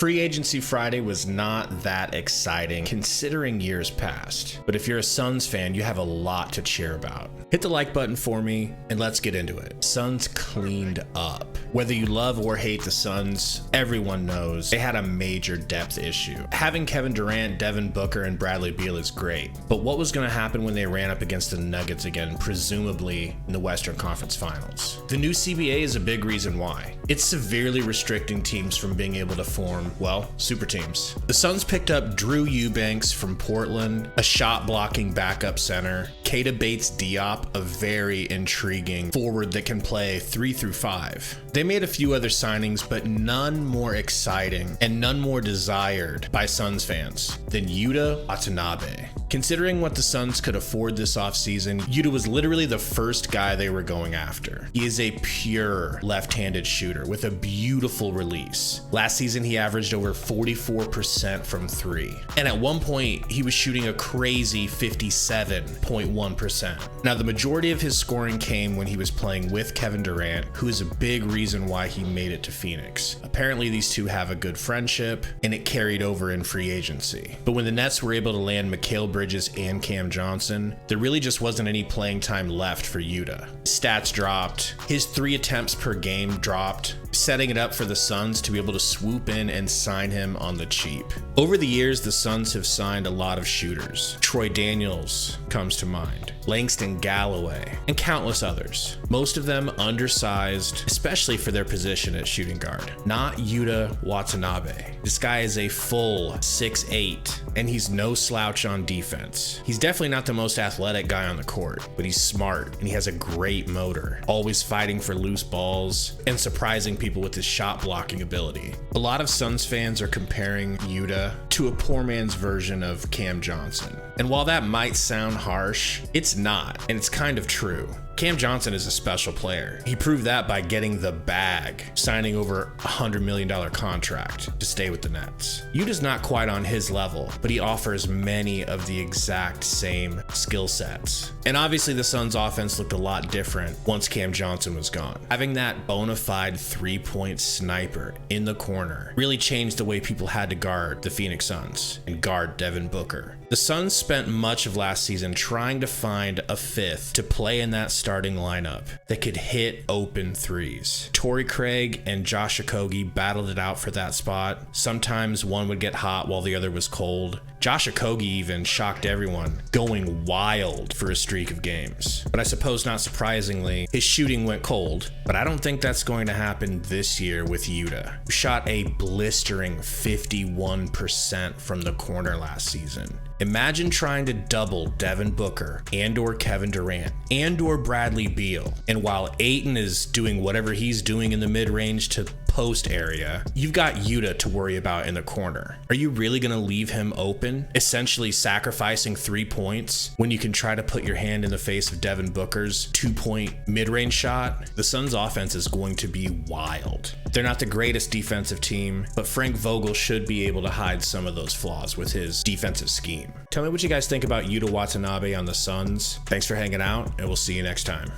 Free Agency Friday was not that exciting considering years past, but if you're a Suns fan, you have a lot to cheer about. Hit the like button for me and let's get into it. Suns cleaned up. Whether you love or hate the Suns, everyone knows they had a major depth issue. Having Kevin Durant, Devin Booker, and Bradley Beal is great, but what was going to happen when they ran up against the Nuggets again, presumably in the Western Conference Finals? The new CBA is a big reason why. It's severely restricting teams from being able to form, well, super teams. The Suns picked up Drew Eubanks from Portland, a shot-blocking backup center, Keita Bates-Diop, a very intriguing forward that can play 3 through 5. They made a few other signings, but none more exciting and none more desired by Suns fans than Yuta Watanabe. Considering what the Suns could afford this offseason, Yuta was literally the first guy they were going after. He is a pure left-handed shooter with a beautiful release. Last season, he averaged over 44% from 3. And at one point, he was shooting a crazy 57.1%. Now, the majority of his scoring came when he was playing with Kevin Durant, who is a big reason why he made it to Phoenix. Apparently, these two have a good friendship, and it carried over in free agency. But when the Nets were able to land Mikal Bridges and Cam Johnson, there really just wasn't any playing time left for Yuta. Stats dropped, his 3 attempts per game dropped, setting it up for the Suns to be able to swoop in and sign him on the cheap. Over the years, the Suns have signed a lot of shooters. Troy Daniels comes to mind, Langston Galloway, and countless others. Most of them undersized, especially for their position at shooting guard. Not Yuta Watanabe. This guy is a full 6'8", and he's no slouch on defense. He's definitely not the most athletic guy on the court, but he's smart and he has a great motor, always fighting for loose balls and surprising people with his shot blocking ability. A lot of Suns fans are comparing Yuta to a poor man's version of Cam Johnson. And while that might sound harsh, it's not, and it's kind of true. Cam Johnson is a special player. He proved that by getting the bag, signing over a $100 million contract to stay with the Nets. Yuta's not quite on his level, but he offers many of the exact same skill sets. And obviously the Suns offense looked a lot different once Cam Johnson was gone. Having that bona fide 3-point sniper in the corner really changed the way people had to guard the Phoenix Suns and guard Devin Booker. The Suns spent much of last season trying to find a fifth to play in that starting lineup that could hit open threes. Torrey Craig and Josh Okogie battled it out for that spot. Sometimes one would get hot while the other was cold. Josh Okogie even shocked everyone, going wild for a streak of games. But I suppose not surprisingly, his shooting went cold, but I don't think that's going to happen this year with Yuta, who shot a blistering 51% from the corner last season. Imagine trying to double Devin Booker and/or Kevin Durant and/or Bradley Beal, and while Ayton is doing whatever he's doing in the mid-range to post area, you've got Yuta to worry about in the corner. Are you really going to leave him open, essentially sacrificing 3 points when you can try to put your hand in the face of Devin Booker's 2-point mid-range shot? The Suns offense is going to be wild. They're not the greatest defensive team, but Frank Vogel should be able to hide some of those flaws with his defensive scheme. Tell me what you guys think about Yuta Watanabe on the Suns. Thanks for hanging out, and we'll see you next time.